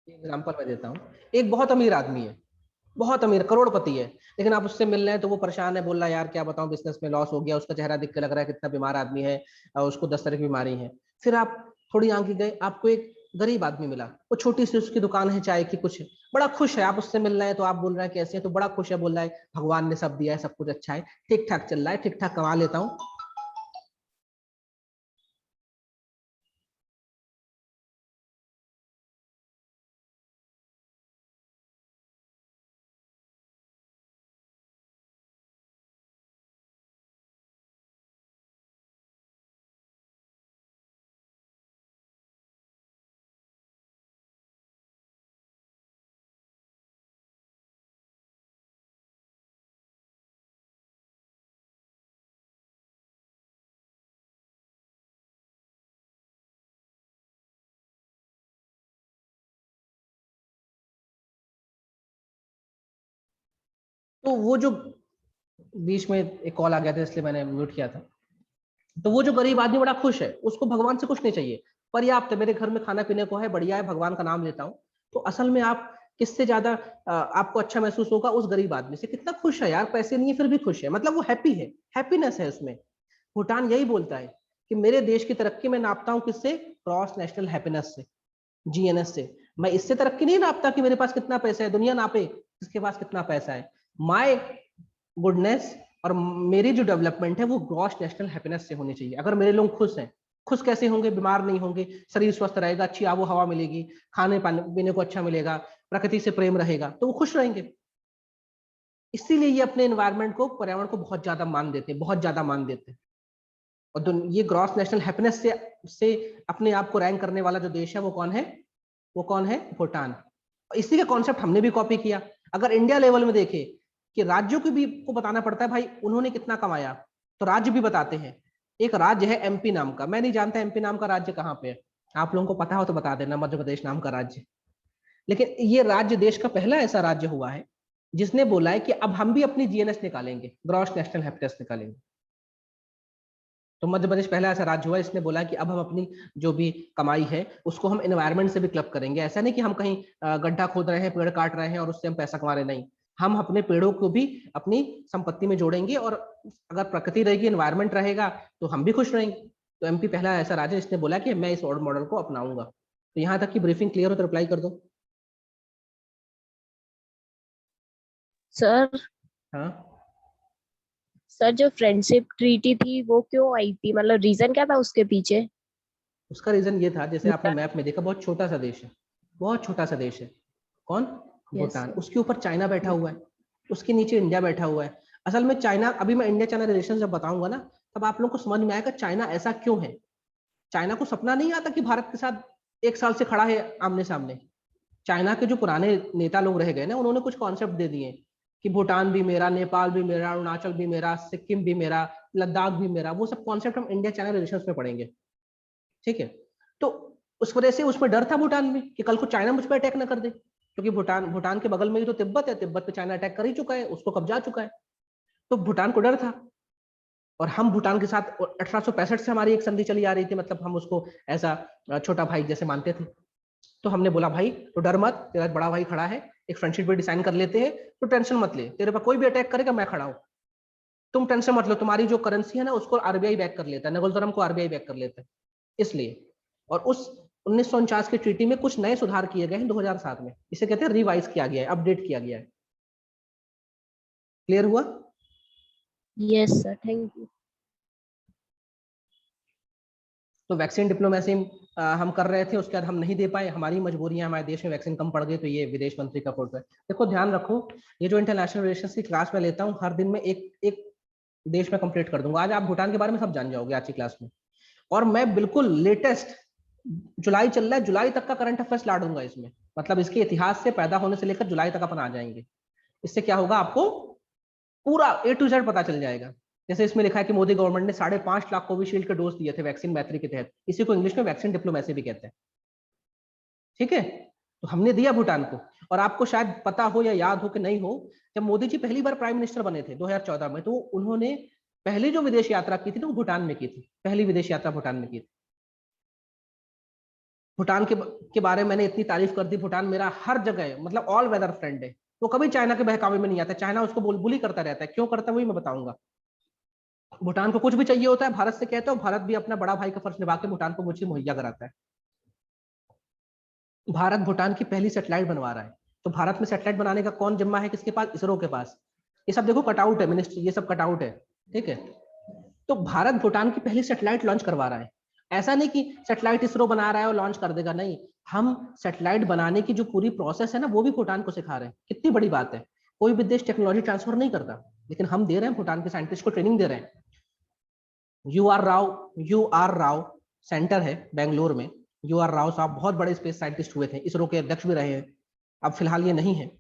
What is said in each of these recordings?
Example मैं देता हूँ। एक बहुत अमीर आदमी है, बहुत अमीर करोड़पति है, लेकिन आप उससे मिल रहे हैं तो वो परेशान है, बोल रहा है यार क्या बताऊं बिजनेस में लॉस हो गया, उसका चेहरा देख के लग रहा है कितना बीमार आदमी है और उसको 10 तरह की बीमारी है। फिर आप थोड़ी आगे गए, आपको एक गरीब आदमी मिला, वो छोटी सी उसकी दुकान है चाय की, कुछ बड़ा खुश है, आप उससे मिल रहे हैं तो आप बोल रहे हैं कैसे हैं, तो बड़ा खुश है, बोल रहा है भगवान ने सब दिया है, सब कुछ अच्छा है, ठीक ठाक चल रहा है, ठीक ठाक कमा लेता हूँ। तो वो जो बीच में एक कॉल आ गया था इसलिए मैंने म्यूट किया था। तो वो जो गरीब आदमी बड़ा खुश है, उसको भगवान से कुछ नहीं चाहिए, पर्याप्त है, मेरे घर में खाना पीने को है, बढ़िया है, भगवान का नाम लेता हूँ। तो असल में आप किससे ज्यादा आपको अच्छा महसूस होगा, उस गरीब आदमी से, कितना खुश है यार, पैसे नहीं है फिर भी खुश है, मतलब वो हैप्पी है, हैप्पीनेस है उसमें। भूटान यही बोलता है कि मेरे देश की तरक्की मैं नापता हूँ किससे, क्रॉस नेशनल हैप्पीनेस से, जीएनएस से। मैं इससे तरक्की नहीं नापता कि मेरे पास कितना पैसा है, दुनिया नापे किसके पास कितना पैसा है। माय गुडनेस और मेरी जो डेवलपमेंट है वो ग्रॉस नेशनल हैप्पीनेस से होनी चाहिए। अगर मेरे लोग खुश हैं, खुश कैसे होंगे, बीमार नहीं होंगे, शरीर स्वस्थ रहेगा, अच्छी आबो हवा मिलेगी, खाने पाने पीने को अच्छा मिलेगा, प्रकृति से प्रेम रहेगा, तो वो खुश रहेंगे। इसीलिए ये अपने एनवायरनमेंट को, पर्यावरण को बहुत ज्यादा मान देते हैं, बहुत ज्यादा मान देते हैं। और ये ग्रॉस नेशनल हैप्पीनेस से अपने आप को रैंक करने वाला जो देश है वो कौन है, वो कौन है, भूटान। इसी का कॉन्सेप्ट हमने भी कॉपी किया। अगर इंडिया लेवल में देखे कि राज्यों को भी को बताना पड़ता है भाई उन्होंने कितना कमाया, तो राज्य भी बताते हैं। एक राज्य है एमपी नाम का, मैं नहीं जानता एमपी नाम का राज्य कहाँ पे है, आप लोगों को पता हो तो बता देना, मध्य प्रदेश नाम का राज्य। लेकिन ये राज्य देश का पहला ऐसा राज्य हुआ है जिसने बोला है कि अब हम भी अपनी जीएनएस निकालेंगे, ग्रॉस नेशनल हैप्पीनेस निकालेंगे। तो मध्य प्रदेश पहला ऐसा राज्य हुआ इसने बोला कि अब हम अपनी जो भी कमाई है उसको हम एनवायरनमेंट से भी क्लब करेंगे। ऐसा नहीं कि हम कहीं गड्ढा खोद रहे हैं, पेड़ काट रहे हैं और उससे हम पैसा कमा रहे, नहीं, हम अपने पेड़ों को भी अपनी संपत्ति में जोड़ेंगे, और अगर प्रकृति रहेगी, एनवायरनमेंट रहेगा, तो हम भी खुश रहेंगे। तो एमपी पहला ऐसा राज्य जिसने बोला कि मैं इस मॉडल को अपनाऊंगा। तो यहाँ तक की ब्रीफिंग क्लियर हो तो रिप्लाई कर दो। सर, हाँ, सर जो फ्रेंडशिप ट्रीटी थी वो क्यों आई थी, मतलब रीजन क्या था उसके पीछे? उसका रीजन ये था, जैसे आपने मैप में देखा, बहुत छोटा सा देश है, बहुत छोटा सा देश है। कौन, यस भूटान, सर। उसके ऊपर चाइना बैठा हुआ है, उसके नीचे इंडिया बैठा हुआ है। असल में चाइना, अभी मैं इंडिया चाइना रिलेशन जब बताऊंगा ना, तब आप लोगों को समझ में आएगा चाइना ऐसा क्यों है। चाइना को सपना नहीं आता कि भारत के साथ 1 साल से खड़ा है आमने सामने। चाइना के जो पुराने नेता लोग रह गए ना, उन्होंने कुछ कॉन्सेप्ट दे दिए कि भूटान भी मेरा, नेपाल भी मेरा, अरुणाचल भी मेरा, सिक्किम भी मेरा, लद्दाख भी मेरा, वो सब कॉन्सेप्ट हम इंडिया चाइना रिलेशन में पढ़ेंगे। ठीक है। तो उस वजह से उसमें डर था भूटान में कि कल को चाइना मुझ पर अटैक ना कर दे, क्योंकि भूटान भूटान के बगल में ही तो तिब्बत है, तिब्बत पे चाइना अटैक कर ही चुका है, उसको कब्जा चुका है। तो भूटान को डर था। और हम भूटान के साथ 1865 से हमारी एक संधि चली आ रही थी, मतलब हम उसको ऐसा छोटा भाई जैसे मानते थे। तो हमने बोला भाई तो डर मत, तेरा बड़ा भाई खड़ा है, एक फ्रेंडशिप भी डिसाइन कर लेते हैं, तो टेंशन मत ले, तेरे पर कोई भी अटैक करेगा मैं खड़ा हूँ, तुम टेंशन मत लो, तुम्हारी जो करेंसी है ना उसको आरबीआई बैक कर लेता है, नगोलतरम को आरबीआई बैक कर लेता है। इसलिए, और उस 1949 की ट्रीटी में कुछ नए सुधार किए गए हैं 2007 में, इसे कहते हैं रिवाइज किया गया है, अपडेट किया गया है। क्लियर हुआ। Yes sir, thank you. तो वैक्सीन डिप्लोमेसी हम कर रहे थे, उसके बाद हम नहीं दे पाए, हमारी मजबूरियां, हमारे देश में वैक्सीन कम पड़ गई, तो ये विदेश मंत्री का फोटो है। देखो ध्यान रखो, ये जो इंटरनेशनल रिलेशन की क्लास में लेता हूँ, हर दिन में एक एक देश में कंप्लीट कर दूंगा। आज आप भूटान के बारे में सब जान जाओगे आज की क्लास में। और मैं बिल्कुल लेटेस्ट, जुलाई चल रहा है, जुलाई तक का करंट अफेयर्स ला दूंगा इसमें, मतलब इसके इतिहास से पैदा होने से लेकर जुलाई तक अपन आ जाएंगे। इससे क्या होगा, आपको पूरा A to Z पता चल जाएगा। जैसे इसमें लिखा है कि मोदी गवर्नमेंट ने 5.5 लाख कोविशील्ड के डोज दिए थे वैक्सीन मैत्री के तहत, इसी को इंग्लिश में वैक्सीन डिप्लोमेसी भी कहते हैं। ठीक है। तो हमने दिया भूटान को। और आपको शायद पता हो या याद हो कि नहीं हो, जब मोदी जी पहली बार प्राइम मिनिस्टर बने थे 2014 में, तो उन्होंने पहली जो विदेश यात्रा की थी ना वो भूटान में की थी, पहली विदेश यात्रा भूटान में की थी। भूटान के बारे में मैंने इतनी तारीफ कर दी, भूटान मेरा हर जगह मतलब ऑल वेदर फ्रेंड है, वो कभी चाइना के बहकावे में नहीं आता, चाइना उसको बुली करता रहता है, क्यों करता है वही मैं बताऊंगा। भूटान को कुछ भी चाहिए होता है भारत से कहते हो, भारत भी अपना बड़ा भाई का फर्ज निभा के भूटान को वो चीज मुहैया कराता है। भारत भूटान की पहली सैटेलाइट बनवा रहा है, तो भारत में सैटेलाइट बनाने का कौन जिम्मा है, किसके पास, इसरो के पास। ये सब देखो कटआउट है मिनिस्ट्री, ये सब कटआउट है, ठीक है। तो भारत भूटान की पहली सैटेलाइट लॉन्च करवा रहा है। ऐसा नहीं कि सैटेलाइट इसरो बना रहा है और लॉन्च कर देगा, नहीं, हम सैटेलाइट बनाने की जो पूरी प्रोसेस है ना वो भी भूटान को सिखा रहे हैं। कितनी बड़ी बात है, कोई भी देश टेक्नोलॉजी ट्रांसफर नहीं करता, लेकिन हम दे रहे हैं, भूटान के साइंटिस्ट को ट्रेनिंग दे रहे हैं। यू आर राव सेंटर है बेंगलोर में। यू आर राव साहब बहुत बड़े स्पेस साइंटिस्ट हुए थे, इसरो के अध्यक्ष भी रहे हैं, अब फिलहाल ये नहीं है।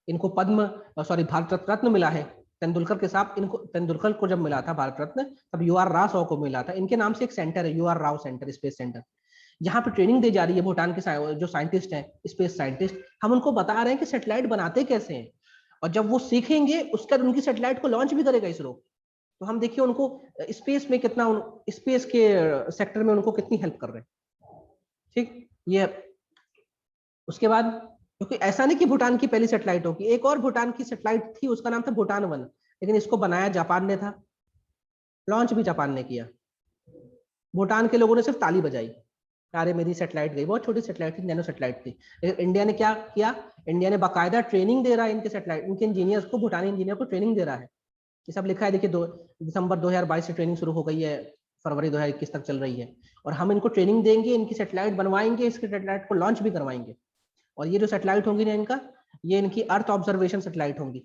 इनको भारत रत्न मिला है तेंदुलकर के साथ, इनको तेंदुलकर को जब मिला था भारत रत्न तब यू आर राव को मिला था। इनके नाम से एक सेंटर है, U R Rao centre, space centre. यहाँ पे ट्रेनिंग दी जा रही है भूटान के जो साइंटिस्ट हैं, स्पेस साइंटिस्ट, हम उनको बता रहे हैं कि सैटेलाइट बनाते कैसे हैं, और जब वो सीखेंगे उसके बाद उनकी सैटेलाइट को लॉन्च भी करेगा इसरो। तो हम देखिए उनको स्पेस में कितना, स्पेस के सेक्टर में उनको कितनी हेल्प कर रहे हैं, ठीक। ये उसके बाद, क्योंकि ऐसा नहीं कि भूटान की पहली सैटेलाइट होगी, एक और भूटान की सैटेलाइट थी, उसका नाम था भूटान 1, लेकिन इसको बनाया जापान ने था, लॉन्च भी जापान ने किया। भूटान के लोगों ने सिर्फ ताली बजाई, अरे मेरी सैटेलाइट गई, बहुत छोटी सैटेलाइट थी, नैनो सैटेलाइट थी। लेकिन इंडिया ने क्या किया, इंडिया ने बाकायदा ट्रेनिंग दे रहा है इनके सैटेलाइट, इनके इंजीनियर्स को, भूटानी इंजीनियर को ट्रेनिंग दे रहा है। ये सब लिखा है, देखिए दिसंबर 2022 से ट्रेनिंग शुरू हो गई है, फरवरी 2021 तक चल रही है, और हम इनको ट्रेनिंग देंगे, इनकी सैटेलाइट बनवाएंगे, इसके सैटेलाइट को लॉन्च भी करवाएंगे। और ये जो सैटेलाइट होंगी ना इनका, ये इनकी अर्थ ऑब्जर्वेशन सैटेलाइट होंगी।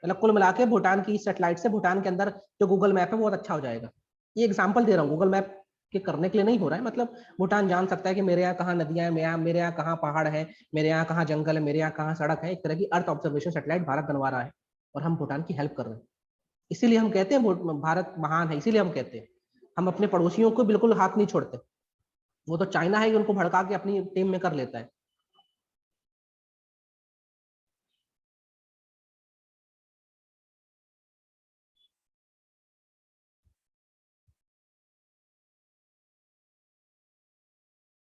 मतलब कुल मिला के भूटान की सैटेलाइट से भूटान के अंदर जो गूगल मैप है वो बहुत अच्छा हो जाएगा। ये एग्जाम्पल दे रहा हूँ, गूगल मैप के करने के लिए नहीं हो रहा है, मतलब भूटान जान सकता है कि मेरे यहाँ कहाँ नदियां हैं, मेरे यहाँ कहाँ पहाड़ है, मेरे यहाँ कहाँ जंगल है, मेरे यहाँ कहाँ सड़क है। एक तरह की अर्थ ऑब्जर्वेशन सैटेलाइट भारत बनवा रहा है, और हम भूटान की हेल्प कर रहे हैं। इसीलिए हम कहते हैं भारत महान है, इसीलिए हम कहते हैं हम अपने पड़ोसियों को बिल्कुल हाथ नहीं छोड़ते। वो तो चाइना है कि उनको भड़का के अपनी टीम में कर लेता है।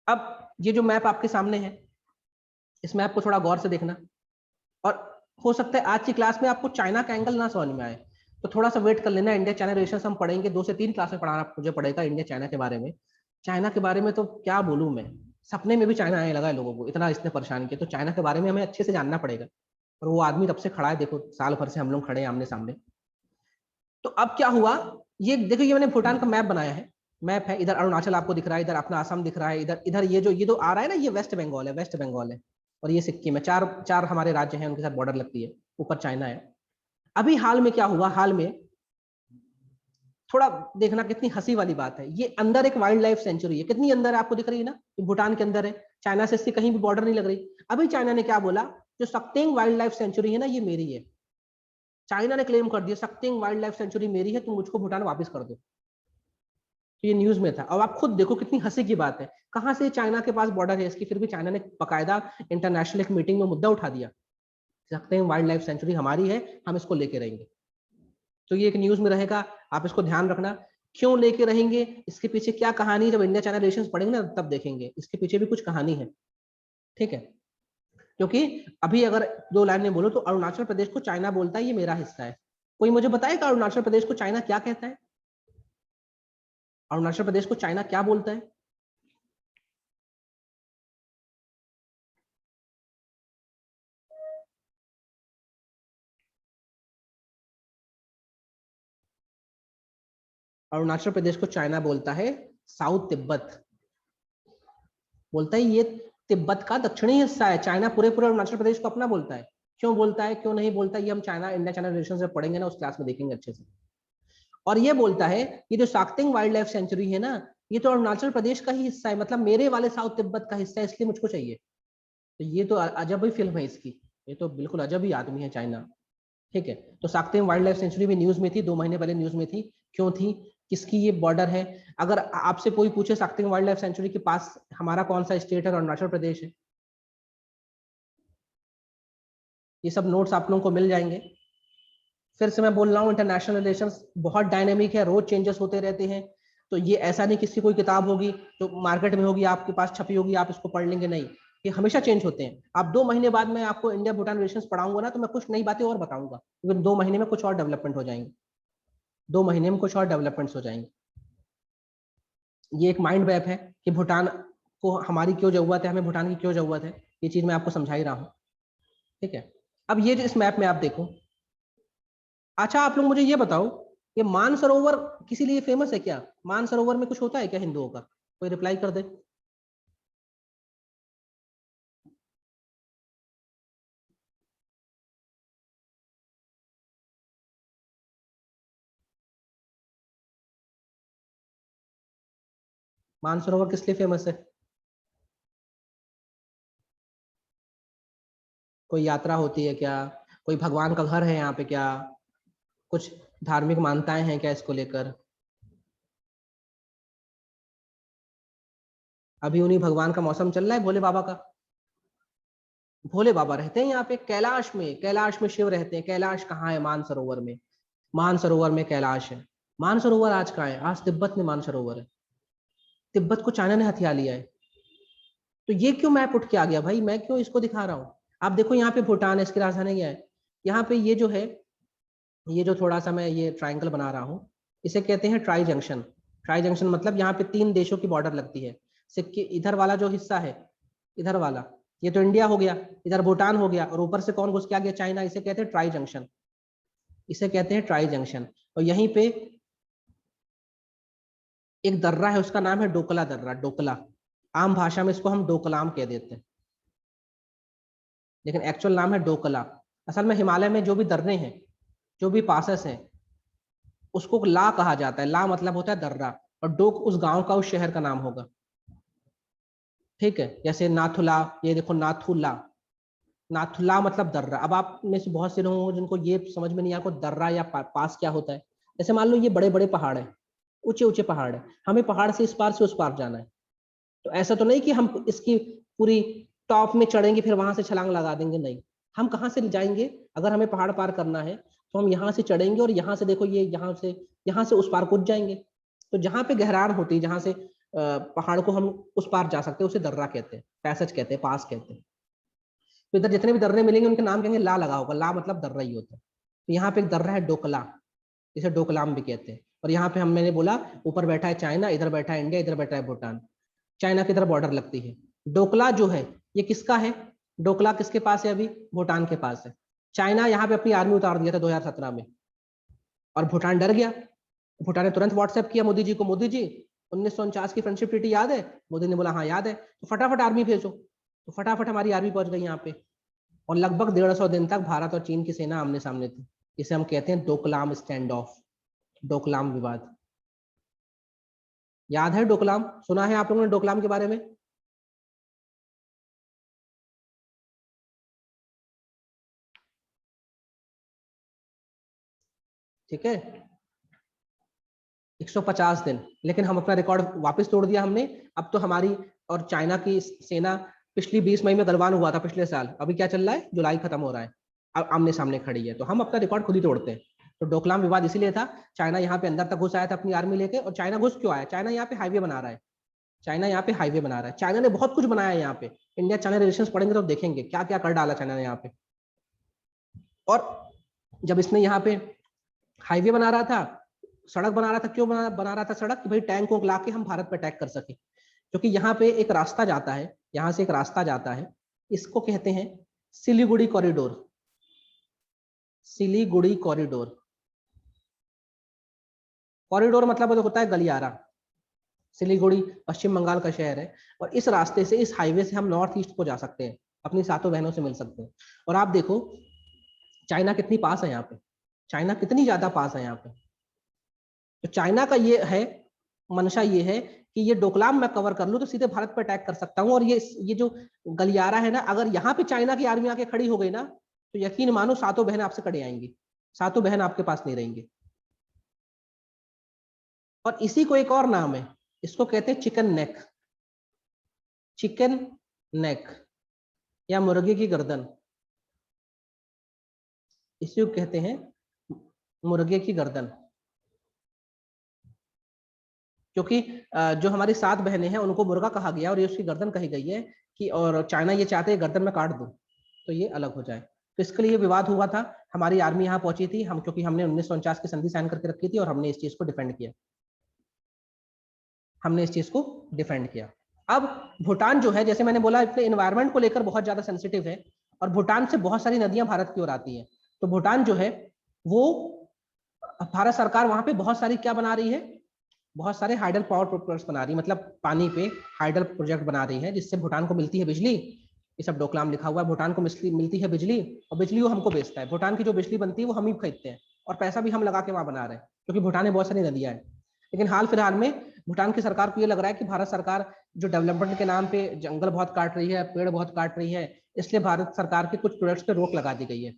अब ये जो मैप आपके सामने है, इस मैप को थोड़ा गौर से देखना, और हो सकता है आज की क्लास में आपको चाइना का एंगल ना समझ में आए, तो थोड़ा सा वेट कर लेना, इंडिया चाइना रिलेशन हम पढ़ेंगे, 2 से 3 क्लास में पढ़ाना मुझे पड़ेगा इंडिया चाइना के बारे में। चाइना के बारे में तो क्या बोलूं मैं, सपने में भी चाइना आने लगा है लोगों को, इतना इसने परेशान किया, तो चाइना के बारे में हमें अच्छे से जानना पड़ेगा। और वो आदमी तब से खड़ा है, देखो साल भर से हम लोग खड़े हैं आमने सामने। तो अब क्या हुआ, ये देखो, ये मैंने भूटान का मैप बनाया है, मैप है, इधर अरुणाचल आपको दिख रहा है, इधर अपना असम दिख रहा है, इधर इधर ये जो आ रहा है ना, ये वेस्ट बंगाल है, वेस्ट बंगाल है, और ये सिक्किम है, चार चार हमारे राज्य हैं, उनके साथ बॉर्डर लगती है, ऊपर चाइना है। अभी हाल में क्या हुआ, हाल में थोड़ा देखना, कितनी हंसी वाली बात है, ये अंदर एक वाइल्ड लाइफ सेंचुरी है, कितनी अंदर आपको दिख रही है ना, भूटान के अंदर है, चाइना से इसकी कहीं भी बॉर्डर नहीं लग रही। अभी चाइना ने क्या बोला, जो सक्तेंग वाइल्ड लाइफ सेंचुरी है ना, ये मेरी है। चाइना ने क्लेम कर दिया, सक्तेंग वाइल्ड लाइफ सेंचुरी मेरी है, तुम मुझको भूटान वापस कर दो। तो ये न्यूज में था। अब आप खुद देखो कितनी हंसी की बात है, कहां से चाइना के पास बॉर्डर है इसकी, फिर भी चाइना ने बकायदा इंटरनेशनल एक मीटिंग में मुद्दा उठा दिया, सकते हैं वाइल्ड लाइफ सेंचुरी हमारी है, हम इसको लेके रहेंगे। तो ये एक न्यूज में रहेगा, आप इसको ध्यान रखना। क्यों लेके रहेंगे, इसके पीछे क्या कहानी, जब इंडिया चाइना रिलेशन पढ़ेंगे ना तब देखेंगे, इसके पीछे भी कुछ कहानी है, ठीक है। क्योंकि अभी अगर 2 लाइन में बोलो तो अरुणाचल प्रदेश को चाइना बोलता है ये मेरा हिस्सा है। कोई मुझे बताएगा अरुणाचल प्रदेश को चाइना क्या कहता है, अरुणाचल प्रदेश को चाइना क्या बोलता है। अरुणाचल प्रदेश को चाइना बोलता है साउथ तिब्बत, बोलता है ये तिब्बत का दक्षिणी हिस्सा है, चाइना पूरे पूरे अरुणाचल प्रदेश को अपना बोलता है। क्यों बोलता है क्यों नहीं बोलता, ये हम चाइना इंडिया चाइना रिलेशन से पढ़ेंगे ना, उस क्लास में देखेंगे अच्छे से। और ये बोलता है ये जो साक्तिंग वाइल्ड लाइफ सेंचुरी है ना, ये तो अरुणाचल प्रदेश का ही हिस्सा है, मतलब मेरे वाले साउथ तिब्बत का हिस्सा है, इसलिए मुझको चाहिए। तो ये तो अजब ही फिल्म है इसकी, ये तो बिल्कुल अजब ही आदमी है चाइना, ठीक है। तो साक्तेम वाइल्ड लाइफ सेंचुरी भी न्यूज में थी, 2 महीने पहले न्यूज में थी। क्यों थी, किसकी ये बॉर्डर है। अगर आपसे कोई पूछे साक्तेम वाइल्ड लाइफ सेंचुरी के पास हमारा कौन सा स्टेट है, अरुणाचल प्रदेश है। ये सब नोट्स आप लोगों को मिल जाएंगे। फिर से मैं बोल रहा हूँ, इंटरनेशनल रिलेशंस बहुत डायनेमिक है, रोज चेंजेस होते रहते हैं। तो ये ऐसा नहीं किसी कोई किताब होगी जो मार्केट में होगी, आपके पास छपी होगी, आप इसको पढ़ लेंगे, नहीं। ये हमेशा चेंज होते हैं। आप 2 महीने बाद मैं आपको इंडिया भूटान रिलेशंस पढ़ाऊंगा ना, तो मैं कुछ नई बातें और बताऊंगा, क्योंकि 2 महीने में कुछ और डेवलपमेंट हो जाएंगे, 2 महीने में कुछ और डेवलपमेंट्स हो जाएंगे। ये एक माइंड मैप है कि भूटान को हमारी क्यों जरूरत है, हमें भूटान की क्यों जरूरत है, ये चीज मैं आपको समझा ही रहा हूँ। ठीक है, अब ये जो इस मैप में आप देखो। अच्छा, आप लोग मुझे ये बताओ, ये मानसरोवर किसी लिए फेमस है क्या? मानसरोवर में कुछ होता है क्या हिंदुओं का? कोई रिप्लाई कर दे। मानसरोवर किस लिए फेमस है? कोई यात्रा होती है क्या? कोई भगवान का घर है यहाँ पे क्या? कुछ धार्मिक मान्यताएं हैं क्या इसको लेकर? अभी उन्हीं भगवान का मौसम चल रहा है, भोले बाबा का। भोले बाबा रहते हैं यहाँ पे कैलाश में, कैलाश में शिव रहते हैं। कैलाश कहाँ है? मानसरोवर में। मानसरोवर में कैलाश है। मानसरोवर आज कहाँ है? आज तिब्बत में मानसरोवर है। तिब्बत को चाइना ने हथिया लिया है। तो ये क्यों मैप उठ के आ गया भाई? मैं क्यों इसको दिखा रहा हूँ? आप देखो यहाँ पे भूटान है, इसकी राजधानी क्या है? यहाँ पे ये जो है, ये जो थोड़ा सा मैं ये ट्राइंगल बना रहा हूँ, इसे कहते हैं ट्राई जंक्शन। ट्राई जंक्शन मतलब यहाँ पे 3 देशों की बॉर्डर लगती है। सिक्के इधर वाला जो हिस्सा है, इधर वाला, ये तो इंडिया हो गया, इधर भूटान हो गया, और ऊपर से कौन घुस के आ गया? चाइना। इसे कहते हैं ट्राई जंक्शन, इसे कहते हैं ट्राई जंक्शन। और यहीं पे एक दर्रा है, उसका नाम है डोकला दर्रा। डोकला, आम भाषा में इसको हम डोकलाम कह देते हैं, लेकिन एक्चुअल नाम है डोकला। असल में हिमालय में जो भी दर्रे हैं, जो भी पासेस हैं, उसको ला कहा जाता है। ला मतलब होता है दर्रा, और डोक उस गांव का, उस शहर का नाम होगा। ठीक है, जैसे नाथुला, ये देखो नाथुला। नाथुला मतलब दर्रा। अब आप में से बहुत से लोग होंगे जिनको ये समझ में नहीं आया को दर्रा या पास क्या होता है। जैसे मान लो ये बड़े बड़े पहाड़ है, ऊंचे ऊंचे पहाड़ है, हमें पहाड़ से इस पार से उस पार जाना है। तो ऐसा तो नहीं कि हम इसकी पूरी टॉप में चढ़ेंगे फिर वहां से छलांग लगा देंगे, नहीं। हम कहाँ से जाएंगे? अगर हमें पहाड़ पार करना है तो हम यहाँ से चढ़ेंगे, और यहाँ से देखो, ये यहाँ से उस पार कूद जाएंगे। तो जहाँ पे गहरार होती है, जहाँ से पहाड़ को हम उस पार जा सकते हैं, उसे दर्रा कहते हैं, पैसेज कहते हैं, पास कहते हैं। तो इधर जितने भी दर्रे मिलेंगे उनके नाम कहेंगे ला लगा होगा। ला मतलब दर्रा ही होता है। तो यहाँ पे एक दर्रा है डोकला, जिसे डोकलाम भी कहते हैं। और यहाँ पे मैंने बोला, ऊपर बैठा है चाइना, इधर बैठा है इंडिया, इधर बैठा है भूटान। चाइना की तरफ बॉर्डर लगती है। डोकला जो है, ये किसका है? डोकला किसके पास है अभी? भूटान के पास है। चाइना यहाँ पे अपनी आर्मी उतार दिया था 2017 में, और भूटान डर गया। भूटान ने तुरंत व्हाट्सएप किया मोदी जी को, मोदी जी 1949 की फ्रेंडशिप ट्रीटी याद है? मोदी ने बोला हाँ याद है। तो फटाफट आर्मी भेजो। तो फटाफट हमारी आर्मी पहुंच गई यहाँ पे, और लगभग 150 दिन तक भारत और चीन की सेना आमने सामने थी। इसे हम कहते हैं डोकलाम स्टैंड ऑफ, डोकलाम विवाद। याद है डोकलाम? सुना है आप लोगों ने डोकलाम के बारे में? ठीक है, 150 दिन। लेकिन हम अपना रिकॉर्ड वापस तोड़ दिया हमने। अब तो हमारी और चाइना की सेना पिछली 20 मई में गलवान हुआ था पिछले साल, अभी क्या चल रहा है? जुलाई खत्म हो रहा है, अब आमने सामने खड़ी है। तो हम अपना रिकॉर्ड खुद ही तोड़ते हैं। तो डोकलाम विवाद इसीलिए था, चाइना यहाँ पे अंदर तक घुस आया था अपनी आर्मी लेके। और चाइना घुस क्यों आया? चाइना यहाँ पे हाईवे बना रहा है। चाइना यहाँ पे हाईवे बना रहा है। चाइना ने बहुत कुछ बनाया है यहाँ पे। इंडिया चाइना रिलेशन पढ़ेंगे तो देखेंगे क्या क्या कर डाला चाइना ने यहाँ पे। और जब इसने यहाँ पे हाईवे बना रहा था, सड़क बना रहा था, क्यों बना रहा था सड़क? कि भाई टैंक को ला के हम भारत पर अटैक कर सके। क्योंकि यहाँ पे एक रास्ता जाता है, यहाँ से एक रास्ता जाता है, इसको कहते हैं Siliguri corridor. Siliguri corridor, corridor मतलब होता है गलियारा। सिलीगुड़ी पश्चिम बंगाल का शहर है, और इस रास्ते से, इस हाईवे से हम नॉर्थ ईस्ट को जा सकते हैं, अपनी सातों बहनों से मिल सकते हैं। और आप देखो चाइना कितनी पास है यहाँ पे, चाइना कितनी ज्यादा पास है यहाँ पे। तो चाइना का ये है, मंशा ये है कि ये डोकलाम मैं कवर कर लूं तो सीधे भारत पर अटैक कर सकता हूं। और ये जो गलियारा है ना, अगर यहाँ पे चाइना की आर्मी आके खड़ी हो गई ना, तो यकीन मानो सातों बहन आपसे कड़े आएंगी, सातों बहन आपके पास नहीं रहेंगे। और इसी को एक और नाम है, इसको कहते हैं चिकन नेक। चिकन नेक या मुर्गे की गर्दन, इसी को कहते हैं मुर्गे की गर्दन। क्योंकि जो हमारी 7 बहनें हैं उनको मुर्गा कहा गया और ये उसकी गर्दन कही गई है कि, और चाइना ये चाहते हैं गर्दन में काट दूं तो ये अलग हो जाए। तो इसके लिए विवाद हुआ था, हमारी आर्मी यहाँ पहुंची थी, हम क्योंकि हमने 1949 की संधि साइन करके रखी थी और हमने इस चीज को डिफेंड किया, हमने इस चीज को डिफेंड किया। अब भूटान जो है, जैसे मैंने बोला, अपने एनवायरनमेंट को लेकर बहुत ज्यादा सेंसिटिव है और भूटान से बहुत सारी नदियां भारत की ओर आती है। तो भूटान जो है वो, भारत सरकार वहां पे बहुत सारी क्या बना रही है, बहुत सारे हाइडल पावर प्रोजेक्ट्स बना रही है, मतलब पानी पे हाइडल प्रोजेक्ट बना रही है जिससे भूटान को मिलती है बिजली। ये सब डोकलाम लिखा हुआ है, भूटान को मिलती है बिजली और बिजली वो हमको बेचता है। भूटान की जो बिजली बनती है वो हम ही खरीदते हैं और पैसा भी हम लगा के वहां बना रहे हैं, क्योंकि भूटान में बहुत सारी नदियां हैं। लेकिन हाल फिलहाल में भूटान की सरकार को ये लग रहा है कि भारत सरकार जो डेवलपमेंट के नाम पे जंगल बहुत काट रही है, पेड़ बहुत काट रही है, इसलिए भारत सरकार के कुछ प्रोजेक्ट्स पे रोक लगा दी गई है।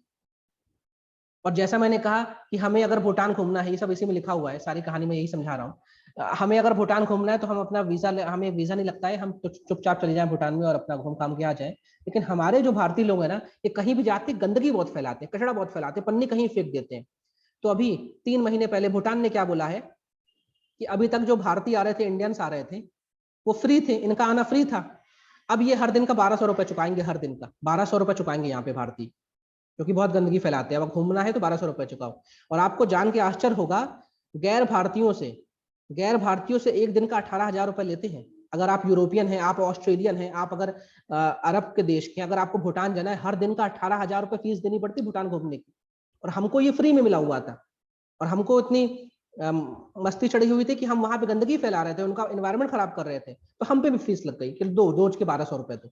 और जैसा मैंने कहा कि हमें अगर भूटान घूमना है, ये सब इसी में लिखा हुआ है, सारी कहानी में यही समझा रहा हूँ, हमें अगर भूटान घूमना है तो हम अपना वीजा, हमें वीजा नहीं लगता है, हम तो चुपचाप चले जाएं भूटान में और अपना घूम काम के आ जाए। लेकिन हमारे जो भारतीय लोग हैं ना, ये कहीं भी जाते गंदगी बहुत फैलाते, कचरा बहुत फैलाते, पन्नी कहीं फेंक देते हैं। तो अभी 3 महीने पहले भूटान ने क्या बोला है कि अभी तक जो भारतीय आ रहे थे, इंडियंस आ रहे थे, वो फ्री थे, इनका आना फ्री था। अब ये हर दिन का 1200 रुपए चुकाएंगे, हर दिन का 1200 रुपए चुकाएंगे यहाँ पे भारतीय, क्योंकि बहुत गंदगी फैलाते हैं। अब घूमना है तो 1200 रुपए चुकाओ। और आपको जान के आश्चर्य होगा, गैर भारतीयों से एक दिन का 18,000 रुपए लेते हैं। अगर आप यूरोपियन हैं, आप ऑस्ट्रेलियन हैं, आप अगर अरब के देश के, अगर आपको भूटान जाना है, हर दिन का 18,000 रुपए फीस देनी पड़ती भूटान घूमने की। और हमको ये फ्री में मिला हुआ था और हमको इतनी मस्ती चढ़ी हुई थी कि हम वहां पे गंदगी फैला रहे थे, उनका एनवायरनमेंट खराब कर रहे थे, तो हम पे भी फीस लग गई कि दो रोज के 1200 रुपए तो।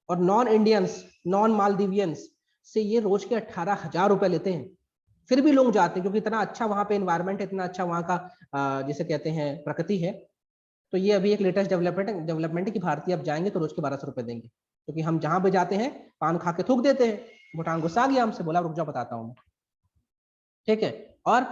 और नॉन इंडियंस, नॉन मालदीवियंस से ये रोज के 18,000 रुपए लेते हैं, फिर भी लोग जाते हैं क्योंकि इतना अच्छा वहां पे एनवायरनमेंट है, इतना अच्छा वहां का जिसे कहते हैं प्रकृति है। तो ये अभी एक लेटेस्ट डेवलपमेंट है कि भारतीय अब जाएंगे तो रोज के 1200 रुपए देंगे, क्योंकि हम जहां पे जाते हैं पान खा के थूक देते हैं। भूटान गुस्सा आ गया हमसे, बोला रुक जाओ बताता हूँ। ठीक है। और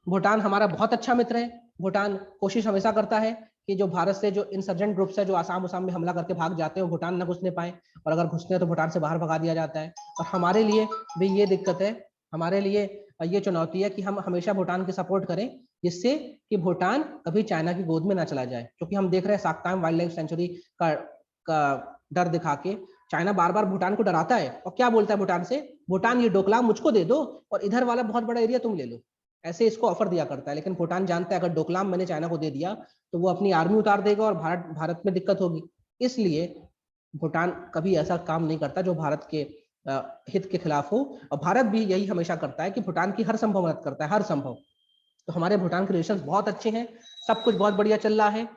भूटान हमारा बहुत अच्छा मित्र है। भूटान कोशिश हमेशा करता है कि जो भारत से जो इंसर्जेंट ग्रुप्स है, जो आसाम उसाम में हमला करके भाग जाते हैं, वो भूटान न घुसने पाए, और अगर घुसते हैं तो भूटान से बाहर भगा दिया जाता है। और हमारे लिए भी ये दिक्कत है, हमारे लिए ये चुनौती है कि हम हमेशा भूटान की सपोर्ट करें, जिससे कि भूटान कभी चाइना की गोद में ना चला जाए। क्योंकि हम देख रहे हैं साक्ताम वाइल्ड लाइफ सेंचुरी का डर दिखा के चाइना बार बार भूटान को डराता है। और क्या बोलता है भूटान से, भूटान ये डोकलाम मुझको दे दो और इधर वाला बहुत बड़ा एरिया तुम ले लो, ऐसे इसको ऑफर दिया करता है। लेकिन भूटान जानता है अगर डोकलाम मैंने चाइना को दे दिया तो वो अपनी आर्मी उतार देगा और भारत में दिक्कत होगी। इसलिए भूटान कभी ऐसा काम नहीं करता जो भारत के हित के खिलाफ हो। और भारत भी यही हमेशा करता है कि भूटान की हर संभव मदद करता है, हर संभव। तो हमारे भूटान के रिलेशन बहुत अच्छे हैं, सब कुछ बहुत बढ़िया चल रहा है।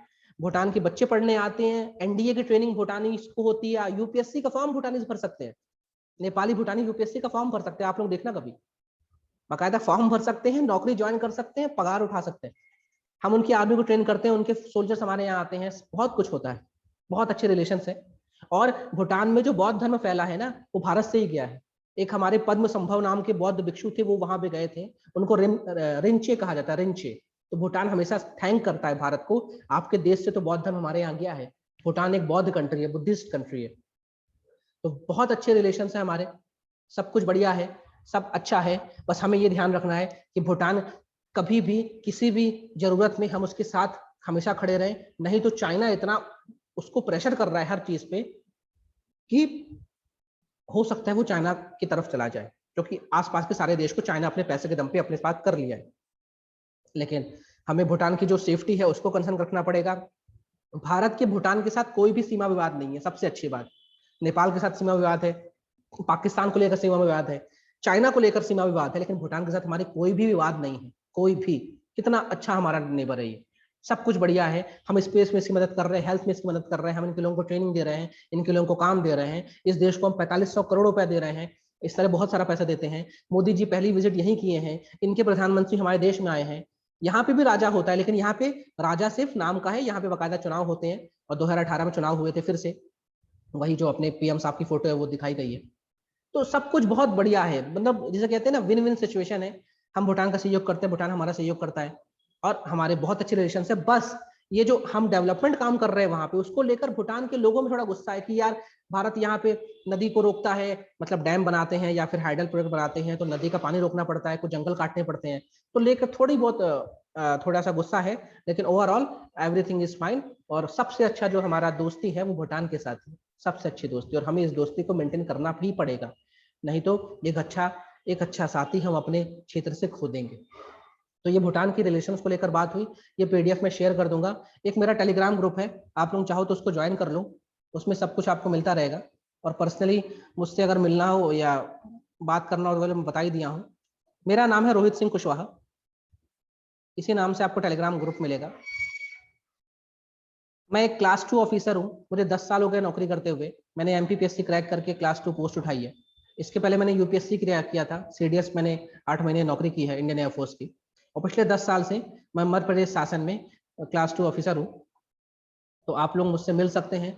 भूटान के बच्चे पढ़ने आते हैं, एनडीए की ट्रेनिंग भूटानी को होती है, यूपीएससी का फॉर्म भूटानी भर सकते हैं, नेपाली भूटानी यूपीएससी का फॉर्म भर सकते हैं। आप लोग देखना कभी, बाकायदा फॉर्म भर सकते हैं, नौकरी ज्वाइन कर सकते हैं, पगार उठा सकते हैं। हम उनकी आर्मी को ट्रेन करते हैं, उनके सोल्जर्स हमारे यहाँ आते हैं, बहुत कुछ होता है, बहुत अच्छे रिलेशन है। और भूटान में जो बौद्ध धर्म फैला है ना, वो भारत से ही गया है। एक हमारे पद्म संभव नाम के बौद्ध भिक्षु थे, वो वहां पे गए थे, उनको रिंचे कहा जाता है, रिंचे। तो भूटान हमेशा थैंक करता है भारत को, आपके देश से तो बौद्ध धर्म हमारे यहाँ गया है। भूटान एक बौद्ध कंट्री है, बुद्धिस्ट कंट्री है। तो बहुत अच्छे रिलेशन है हमारे, सब कुछ बढ़िया है, सब अच्छा है। बस हमें ये ध्यान रखना है कि भूटान कभी भी किसी भी जरूरत में हम उसके साथ हमेशा खड़े रहें, नहीं तो चाइना इतना उसको प्रेशर कर रहा है हर चीज पे कि हो सकता है वो चाइना की तरफ चला जाए, क्योंकि आसपास के सारे देश को चाइना अपने पैसे के दम पे अपने पास कर लिया है। लेकिन हमें भूटान की जो सेफ्टी है उसको कंसर्न रखना पड़ेगा। भारत के भूटान के साथ कोई भी सीमा विवाद नहीं है, सबसे अच्छी बात। नेपाल के साथ सीमा विवाद है, पाकिस्तान को लेकर सीमा विवाद है, चाइना को लेकर सीमा विवाद है, लेकिन भूटान के साथ हमारी कोई भी विवाद नहीं है, कोई भी। कितना अच्छा हमारा नेबर है ये, सब कुछ बढ़िया है। हम स्पेस में इसकी मदद कर रहे हैं, हेल्थ में इसकी मदद कर रहे हैं, हम इनके लोगों को ट्रेनिंग दे रहे हैं, इनके लोगों को काम दे रहे हैं। इस देश को हम 4500 करोड़ रुपए दे रहे हैं, इस तरह बहुत सारा पैसा देते हैं। मोदी जी पहली विजिट यहीं किए हैं, इनके प्रधानमंत्री हमारे देश में आए हैं। यहाँ पे भी राजा होता है, लेकिन यहाँ पे राजा सिर्फ नाम का है, यहाँ पे बाकायदा चुनाव होते हैं। और 2018 में चुनाव हुए थे फिर से, वही जो अपने पीएम साहब की फोटो है वो दिखाई गई है। तो सब कुछ बहुत बढ़िया है, मतलब जिसे कहते हैं ना, विन विन सिचुएशन है। हम भूटान का सहयोग करते हैं, भूटान हमारा सहयोग करता है, और हमारे बहुत अच्छे रिलेशन है। बस ये जो हम डेवलपमेंट काम कर रहे हैं वहां पे, उसको लेकर भूटान के लोगों में थोड़ा गुस्सा है कि यार भारत यहाँ पे नदी को रोकता है, मतलब डैम बनाते हैं या फिर हाइडल प्रोजेक्ट बनाते हैं तो नदी का पानी रोकना पड़ता है, कुछ जंगल काटने पड़ते हैं, तो लेकर थोड़ी बहुत थोड़ा सा गुस्सा है, लेकिन ओवरऑल एवरीथिंग इज फाइन। और सबसे अच्छा जो हमारा दोस्ती है वो भूटान के साथ है, सबसे अच्छी दोस्ती, और हमें इस दोस्ती को मेंटेन करना भी पड़ेगा, नहीं तो एक अच्छा साथी हम अपने क्षेत्र से खो देंगे। तो ये भूटान की रिलेशंस को लेकर बात हुई, ये पीडीएफ में शेयर कर दूंगा। एक मेरा टेलीग्राम ग्रुप है, आप लोग चाहो तो उसको ज्वाइन कर लो, उसमें सब कुछ आपको मिलता रहेगा। और पर्सनली मुझसे अगर मिलना हो या बात करना हो तो मैं बता ही दिया हूँ। मेरा नाम है रोहित सिंह कुशवाहा, इसी नाम से आपको टेलीग्राम ग्रुप मिलेगा। मैं एक क्लास 2 ऑफिसर हूँ, मुझे 10 साल हो गए नौकरी करते हुए। मैंने एमपीपीएससी क्रैक करके क्लास 2 पोस्ट उठाई है। इसके पहले मैंने यूपीएससी क्रैक किया था, सीडीएस मैंने 8 महीने नौकरी की है इंडियन एयरफोर्स की। और पिछले 10 साल से मैं मध्य प्रदेश शासन में क्लास 2 ऑफिसर हूँ। तो आप लोग मुझसे मिल सकते हैं,